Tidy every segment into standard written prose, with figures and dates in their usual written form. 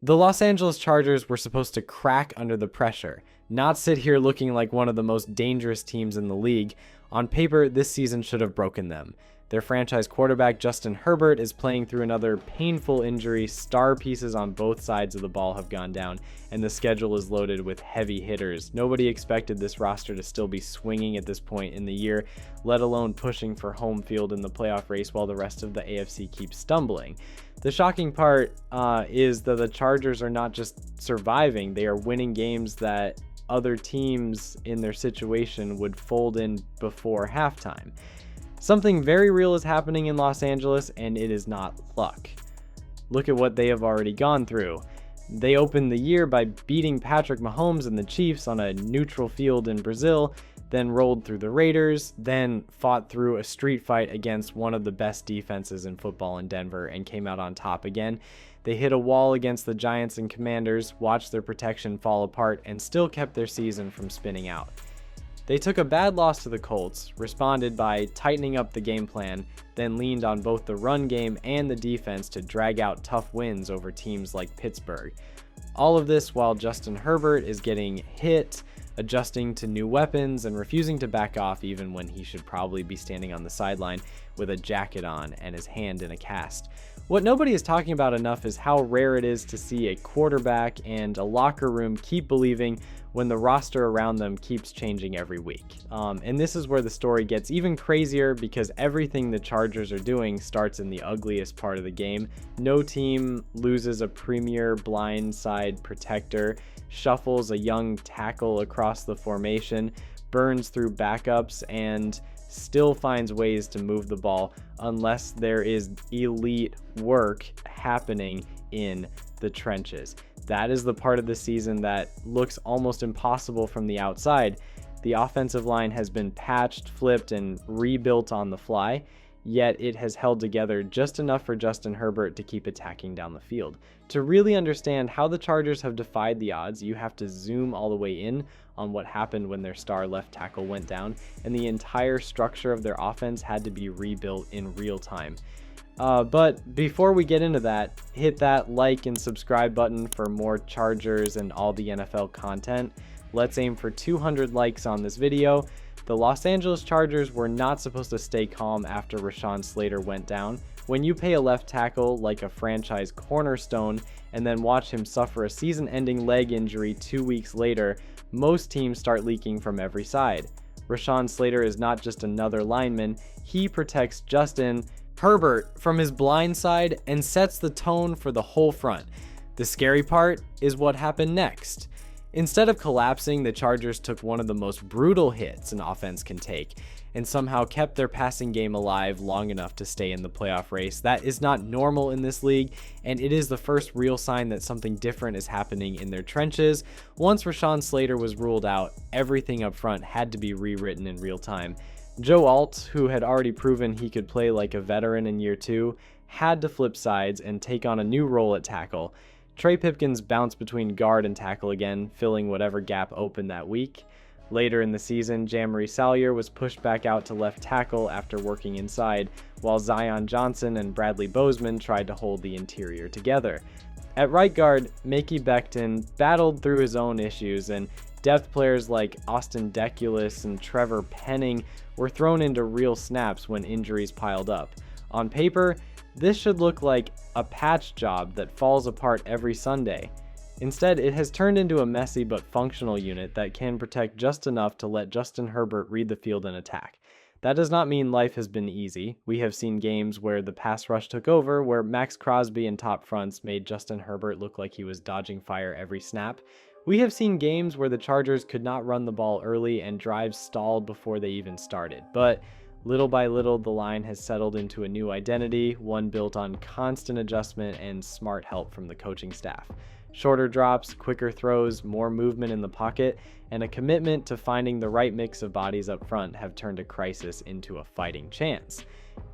The Los Angeles Chargers were supposed to crack under the pressure, not sit here looking like one of the most dangerous teams in the league. On paper, this season should have broken them. Their franchise quarterback, Justin Herbert, is playing through another painful injury. Star pieces on both sides of the ball have gone down, and the schedule is loaded with heavy hitters. Nobody expected this roster to still be swinging at this point in the year, let alone pushing for home field in the playoff race while the rest of the AFC keeps stumbling. The shocking part is that the Chargers are not just surviving, they are winning games that other teams in their situation would fold in before halftime. Something very real is happening in Los Angeles, and it is not luck. Look at what they have already gone through. They opened the year by beating Patrick Mahomes and the Chiefs on a neutral field in Brazil, then rolled through the Raiders, then fought through a street fight against one of the best defenses in football in Denver and came out on top again. They hit a wall against the Giants and Commanders, watched their protection fall apart, and still kept their season from spinning out. They took a bad loss to the Colts, responded by tightening up the game plan, then leaned on both the run game and the defense to drag out tough wins over teams like Pittsburgh. All of this while Justin Herbert is getting hit, adjusting to new weapons, and refusing to back off even when he should probably be standing on the sideline with a jacket on and his hand in a cast. What nobody is talking about enough is how rare it is to see a quarterback and a locker room keep believing when the roster around them keeps changing every week. And this is where the story gets even crazier because everything the Chargers are doing starts in the ugliest part of the game. No team loses a premier blindside protector, shuffles a young tackle across the formation, burns through backups, and still finds ways to move the ball unless there is elite work happening in the trenches. That is the part of the season that looks almost impossible from the outside. The offensive line has been patched, flipped, and rebuilt on the fly, yet it has held together just enough for Justin Herbert to keep attacking down the field. To really understand how the Chargers have defied the odds, you have to zoom all the way in on what happened when their star left tackle went down, and the entire structure of their offense had to be rebuilt in real time. But before we get into that, hit that like and subscribe button for more Chargers and all the NFL content. Let's aim for 200 likes on this video. The Los Angeles Chargers were not supposed to stay calm after Rashawn Slater went down. When you pay a left tackle like a franchise cornerstone and then watch him suffer a season-ending leg injury 2 weeks later, most teams start leaking from every side. Rashawn Slater is not just another lineman, he protects Justin Herbert from his blind side and sets the tone for the whole front. The scary part is what happened next. Instead of collapsing, the Chargers took one of the most brutal hits an offense can take and somehow kept their passing game alive long enough to stay in the playoff race. That is not normal in this league, and it is the first real sign that something different is happening in their trenches. Once Rashawn Slater was ruled out, everything up front had to be rewritten in real time. Joe Alt, who had already proven he could play like a veteran in year 2, had to flip sides and take on a new role at tackle. Trey Pipkins bounced between guard and tackle again, filling whatever gap opened that week. Later in the season, Jamari Salyer was pushed back out to left tackle after working inside, while Zion Johnson and Bradley Bozeman tried to hold the interior together. At right guard, Mickey Becton battled through his own issues, and depth players like Austin Deculus and Trevor Penning were thrown into real snaps when injuries piled up. On paper, this should look like a patch job that falls apart every Sunday. Instead, it has turned into a messy but functional unit that can protect just enough to let Justin Herbert read the field and attack. That does not mean life has been easy. We have seen games where the pass rush took over, where Max Crosby and top fronts made Justin Herbert look like he was dodging fire every snap. We have seen games where the Chargers could not run the ball early and drives stalled before they even started. But little by little, the line has settled into a new identity, one built on constant adjustment and smart help from the coaching staff. Shorter drops, quicker throws, more movement in the pocket, and a commitment to finding the right mix of bodies up front have turned a crisis into a fighting chance.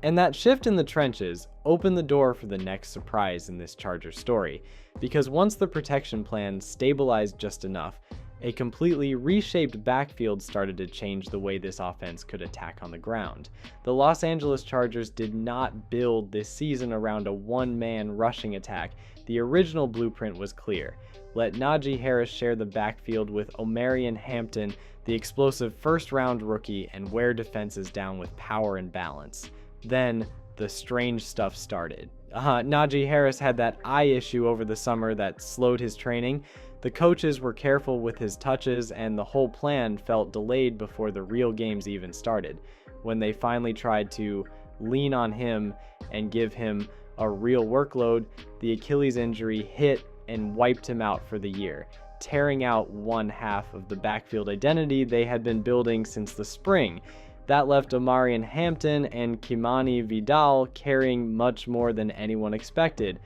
And that shift in the trenches opened the door for the next surprise in this Chargers story, because once the protection plan stabilized just enough, a completely reshaped backfield started to change the way this offense could attack on the ground. The Los Angeles Chargers did not build this season around a one-man rushing attack. the original blueprint was clear. Let Najee Harris share the backfield with Omarion Hampton, the explosive first-round rookie, and wear defenses down with power and balance. Then, the strange stuff started. Najee Harris had that eye issue over the summer that slowed his training. The coaches were careful with his touches, and the whole plan felt delayed before the real games even started. When they finally tried to lean on him and give him a real workload, the Achilles injury hit and wiped him out for the year, tearing out one half of the backfield identity they had been building since the spring. That left Omarion Hampton and Kimani Vidal carrying much more than anyone expected.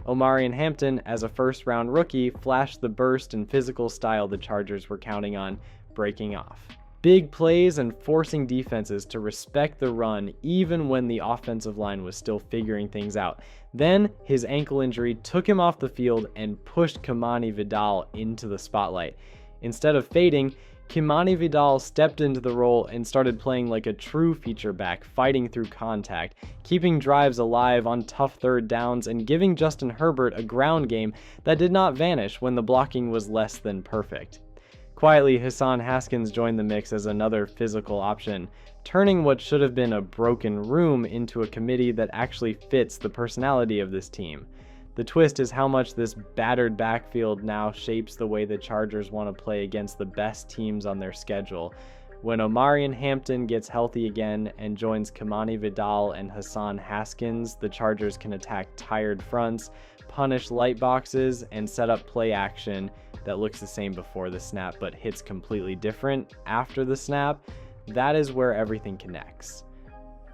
Omarion Hampton, as a first-round rookie, flashed the burst and physical style the Chargers were counting on breaking off. Big plays and forcing defenses to respect the run even when the offensive line was still figuring things out. Then, his ankle injury took him off the field and pushed Kimani Vidal into the spotlight. Instead of fading, Kimani Vidal stepped into the role and started playing like a true feature back, fighting through contact, keeping drives alive on tough third downs, and giving Justin Herbert a ground game that did not vanish when the blocking was less than perfect. Quietly, Hassan Haskins joined the mix as another physical option, turning what should have been a broken room into a committee that actually fits the personality of this team. The twist is how much this battered backfield now shapes the way the Chargers want to play against the best teams on their schedule. When Omarion Hampton gets healthy again and joins Kimani Vidal and Hassan Haskins, the Chargers can attack tired fronts, punish light boxes, and set up play action that looks the same before the snap but hits completely different after the snap. That is where everything connects.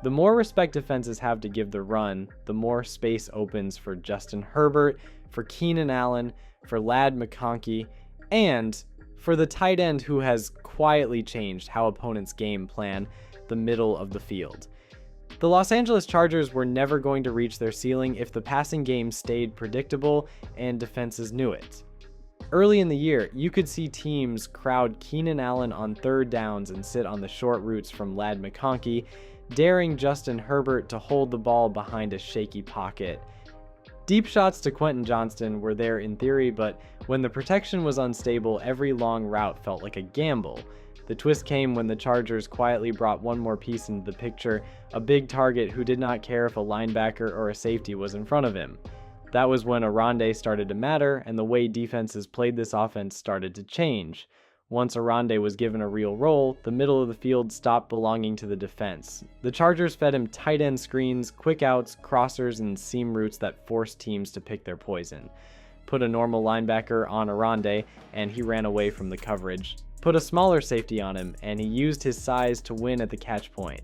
The more respect defenses have to give the run, the more space opens for Justin Herbert, for Keenan Allen, for Ladd McConkey, and for the tight end who has quietly changed how opponents game plan the middle of the field. The Los Angeles Chargers were never going to reach their ceiling if the passing game stayed predictable and defenses knew it. Early in the year, you could see teams crowd Keenan Allen on third downs and sit on the short routes from Ladd McConkey, daring Justin Herbert to hold the ball behind a shaky pocket. Deep shots to Quentin Johnston were there in theory, but when the protection was unstable, every long route felt like a gamble. The twist came when the Chargers quietly brought one more piece into the picture, a big target who did not care if a linebacker or a safety was in front of him. That was when Arande started to matter, and the way defenses played this offense started to change. Once Arande was given a real role, the middle of the field stopped belonging to the defense. The Chargers fed him tight end screens, quick outs, crossers, and seam routes that forced teams to pick their poison. Put a normal linebacker on Arande, and he ran away from the coverage. Put a smaller safety on him, and he used his size to win at the catch point.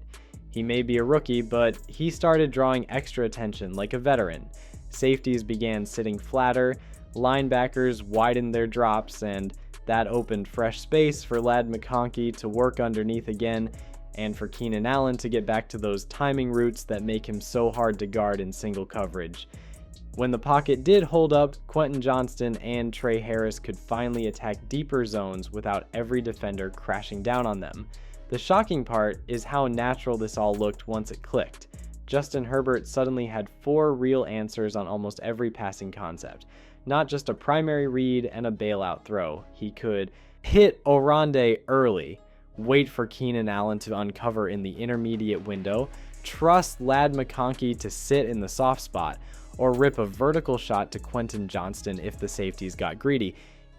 He may be a rookie, but he started drawing extra attention like a veteran. Safeties began sitting flatter, linebackers widened their drops, and that opened fresh space for Ladd McConkey to work underneath again, and for Keenan Allen to get back to those timing routes that make him so hard to guard in single coverage. When the pocket did hold up, Quentin Johnston and Trey Harris could finally attack deeper zones without every defender crashing down on them. The shocking part is how natural this all looked once it clicked. Justin Herbert suddenly had 4 real answers on almost every passing concept. Not just a primary read and a bailout throw. He could hit Arande early, wait for Keenan Allen to uncover in the intermediate window, trust Ladd McConkey to sit in the soft spot, or rip a vertical shot to Quentin Johnston if the safeties got greedy.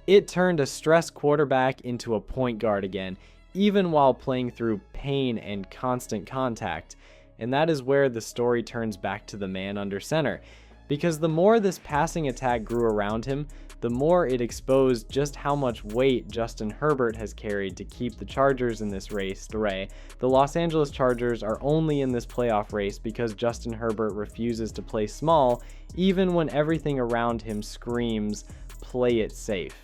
It turned a stressed quarterback into a point guard again, even while playing through pain and constant contact. And that is where the story turns back to the man under center. Because the more this passing attack grew around him, the more it exposed just how much weight Justin Herbert has carried to keep the Chargers in this race. The Los Angeles Chargers are only in this playoff race because Justin Herbert refuses to play small, even when everything around him screams, play it safe.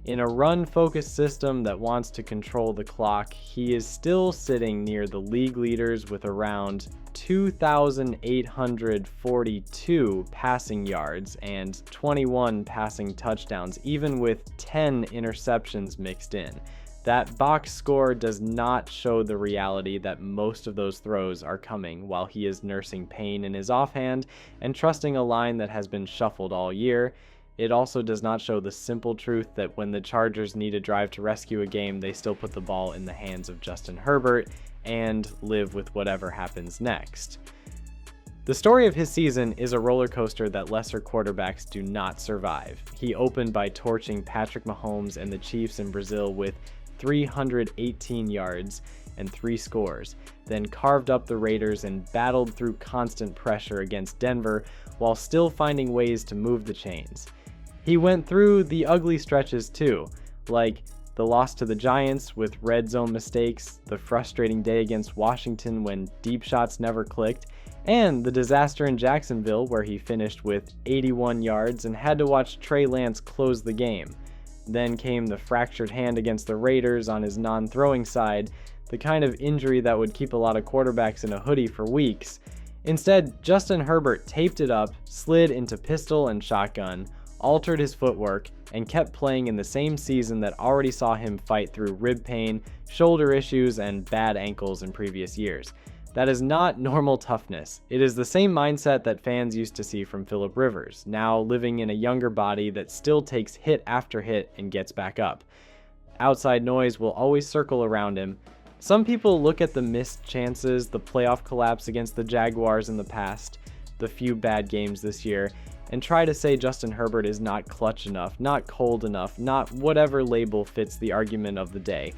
In a run-focused system that wants to control the clock, he is still sitting near the league leaders with around 2,842 passing yards and 21 passing touchdowns, even with 10 interceptions mixed in. That box score does not show the reality that most of those throws are coming while he is nursing pain in his offhand and trusting a line that has been shuffled all year. It also does not show the simple truth that when the Chargers need a drive to rescue a game, they still put the ball in the hands of Justin Herbert and live with whatever happens next. The story of his season is a roller coaster that lesser quarterbacks do not survive. He opened by torching Patrick Mahomes and the Chiefs in Brazil with 318 yards and 3 scores, then carved up the Raiders and battled through constant pressure against Denver while still finding ways to move the chains. He went through the ugly stretches too, like the loss to the Giants with red zone mistakes, the frustrating day against Washington when deep shots never clicked, and the disaster in Jacksonville where he finished with 81 yards and had to watch Trey Lance close the game. Then came the fractured hand against the Raiders on his non-throwing side, the kind of injury that would keep a lot of quarterbacks in a hoodie for weeks. Instead, Justin Herbert taped it up, slid into pistol and shotgun, altered his footwork, and kept playing in the same season that already saw him fight through rib pain, shoulder issues, and bad ankles in previous years. That is not normal toughness. It is the same mindset that fans used to see from Phillip Rivers, now living in a younger body that still takes hit after hit and gets back up. Outside noise will always circle around him. Some people look at the missed chances, the playoff collapse against the Jaguars in the past, the few bad games this year, and try to say Justin Herbert is not clutch enough, not cold enough, not whatever label fits the argument of the day.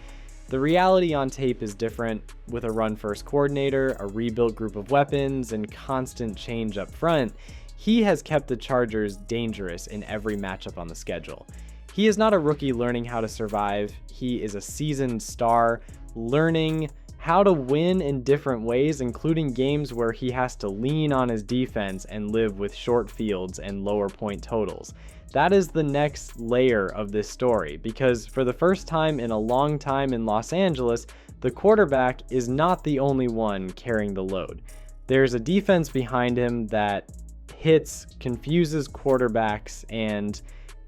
The reality on tape is different. With a run-first coordinator, a rebuilt group of weapons, and constant change up front, he has kept the Chargers dangerous in every matchup on the schedule. He is not a rookie learning how to survive. He is a seasoned star learning how to win in different ways, including games where he has to lean on his defense and live with short fields and lower point totals. That is the next layer of this story, because for the first time in a long time in Los Angeles, the quarterback is not the only one carrying the load. There's a defense behind him that hits, confuses quarterbacks, and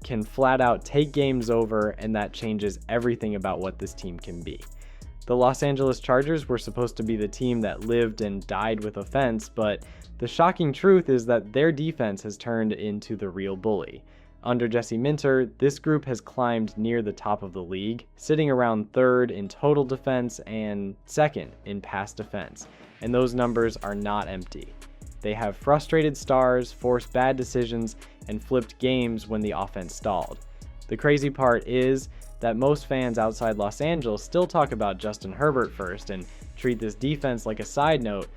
can flat out take games over, and that changes everything about what this team can be. The Los Angeles Chargers were supposed to be the team that lived and died with offense, but the shocking truth is that their defense has turned into the real bully. Under Jesse Minter, this group has climbed near the top of the league, sitting around 3rd in total defense and 2nd in pass defense, and those numbers are not empty. They have frustrated stars, forced bad decisions, and flipped games when the offense stalled. The crazy part is that most fans outside Los Angeles still talk about Justin Herbert first and treat this defense like a side note.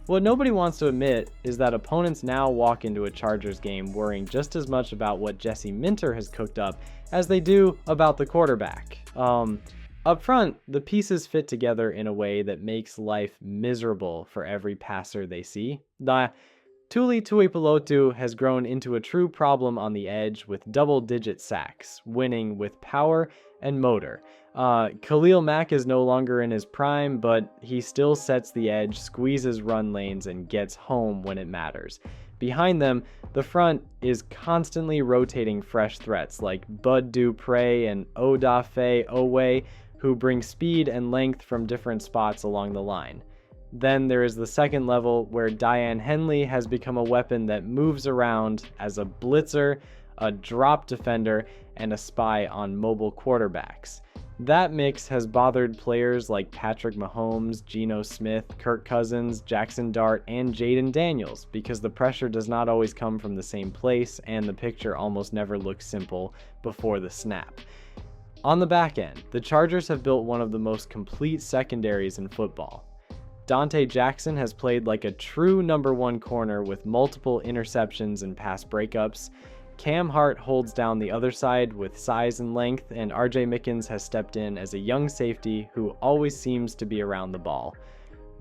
What nobody wants to admit is that opponents now walk into a Chargers game worrying just as much about what Jesse Minter has cooked up as they do about the quarterback. Up front, the pieces fit together in a way that makes life miserable for every passer they see. Tuli Tuipulotu has grown into a true problem on the edge with double-digit sacks, winning with power and motor. Khalil Mack is no longer in his prime, but he still sets the edge, squeezes run lanes, and gets home when it matters. Behind them, the front is constantly rotating fresh threats like Bud Dupree and Odafe Owe, who bring speed and length from different spots along the line. Then there is the second level where Diane Henley has become a weapon that moves around as a blitzer, a drop defender, and a spy on mobile quarterbacks. That mix has bothered players like Patrick Mahomes, Geno Smith, Kirk Cousins, Jackson Dart, and Jaden Daniels because the pressure does not always come from the same place and the picture almost never looks simple before the snap. On the back end, the Chargers have built one of the most complete secondaries in football. Dante Jackson has played like a true number 1 corner with multiple interceptions and pass breakups. Cam Hart holds down the other side with size and length, and RJ Mickens has stepped in as a young safety who always seems to be around the ball.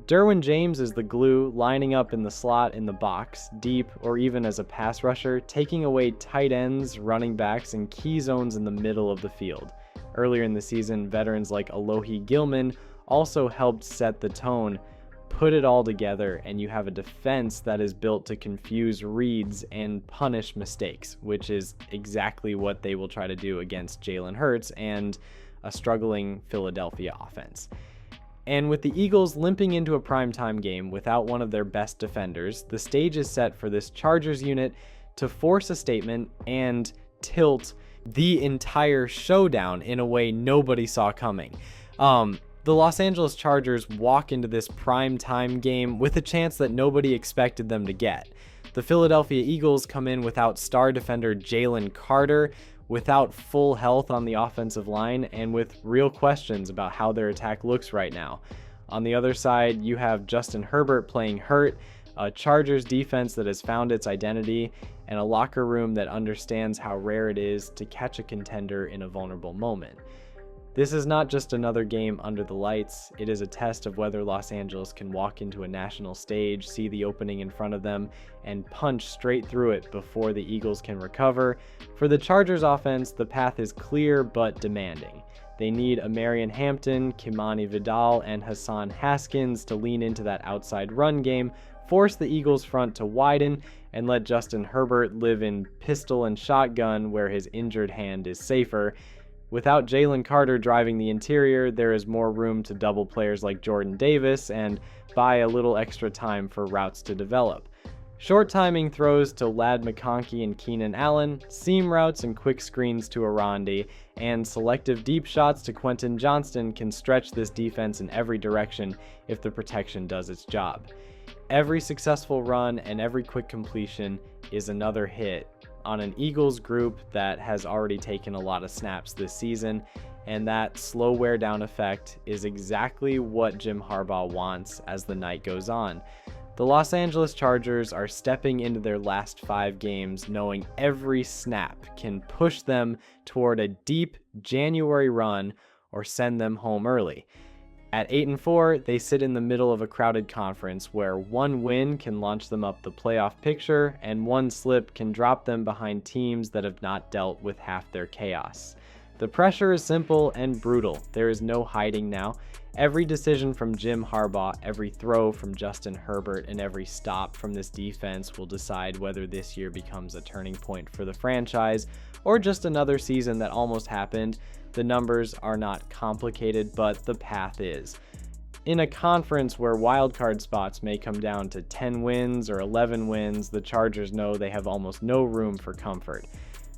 Derwin James is the glue, lining up in the slot in the box, deep, or even as a pass rusher, taking away tight ends, running backs, and key zones in the middle of the field. Earlier in the season, veterans like Alohi Gilman also helped set the tone. Put it all together and you have a defense that is built to confuse reads and punish mistakes, which is exactly what they will try to do against Jalen Hurts and a struggling Philadelphia offense. And with the Eagles limping into a primetime game without one of their best defenders, the stage is set for this Chargers unit to force a statement and tilt the entire showdown in a way nobody saw coming. The Los Angeles Chargers walk into this primetime game with a chance that nobody expected them to get. The Philadelphia Eagles come in without star defender Jalen Carter, without full health on the offensive line, and with real questions about how their attack looks right now. On the other side, you have Justin Herbert playing hurt, a Chargers defense that has found its identity, and a locker room that understands how rare it is to catch a contender in a vulnerable moment. This is not just another game under the lights, it is a test of whether Los Angeles can walk into a national stage, see the opening in front of them, and punch straight through it before the Eagles can recover. For the Chargers offense, the path is clear but demanding. They need Amarian Hampton, Kimani Vidal, and Hassan Haskins to lean into that outside run game, force the Eagles front to widen, and let Justin Herbert live in pistol and shotgun where his injured hand is safer. Without Jalen Carter driving the interior, there is more room to double players like Jordan Davis and buy a little extra time for routes to develop. Short timing throws to Ladd McConkey and Keenan Allen, seam routes and quick screens to Arandi, and selective deep shots to Quentin Johnston can stretch this defense in every direction if the protection does its job. Every successful run and every quick completion is another hit on an Eagles group that has already taken a lot of snaps this season, and that slow wear down effect is exactly what Jim Harbaugh wants as the night goes on. The Los Angeles Chargers are stepping into their last 5 games knowing every snap can push them toward a deep January run or send them home early. At 8-4, they sit in the middle of a crowded conference where one win can launch them up the playoff picture and one slip can drop them behind teams that have not dealt with half their chaos. The pressure is simple and brutal. There is no hiding now. Every decision from Jim Harbaugh, every throw from Justin Herbert, and every stop from this defense will decide whether this year becomes a turning point for the franchise or just another season that almost happened. The numbers are not complicated, but the path is. In a conference where wildcard spots may come down to 10 wins or 11 wins, the Chargers know they have almost no room for comfort.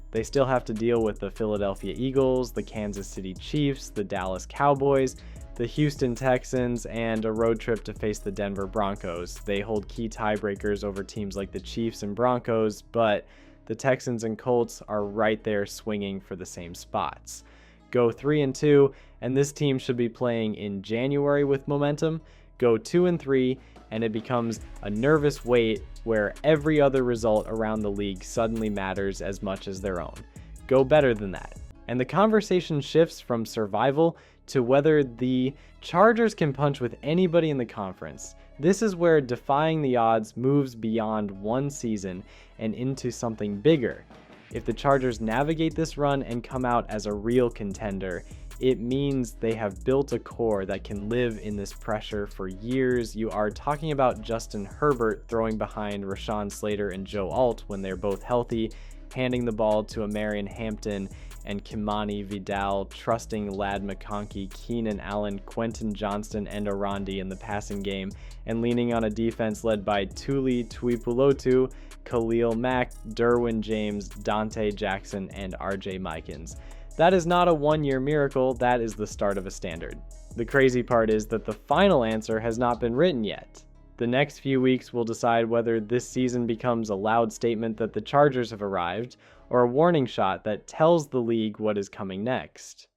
They still have to deal with the Philadelphia Eagles, the Kansas City Chiefs, the Dallas Cowboys, the Houston Texans, and a road trip to face the Denver Broncos. They hold key tiebreakers over teams like the Chiefs and Broncos, but the Texans and Colts are right there swinging for the same spots. Go 3-2, and this team should be playing in January with momentum. Go 2-3, and it becomes a nervous wait where every other result around the league suddenly matters as much as their own. Go better than that. And the conversation shifts from survival to whether the Chargers can punch with anybody in the conference. This is where defying the odds moves beyond one season and into something bigger. If the Chargers navigate this run and come out as a real contender, it means they have built a core that can live in this pressure for years. You are talking about Justin Herbert throwing behind Rashawn Slater and Joe Alt when they're both healthy, handing the ball to Amarian Hampton and Kimani Vidal, trusting Ladd McConkey, Keenan Allen, Quentin Johnston, and Arandi in the passing game, and leaning on a defense led by Tuli Tuipulotu, Khalil Mack, Derwin James, Dante Jackson, and RJ Mikens. That is not a one-year miracle, that is the start of a standard. The crazy part is that the final answer has not been written yet. The next few weeks will decide whether this season becomes a loud statement that the Chargers have arrived, or a warning shot that tells the league what is coming next.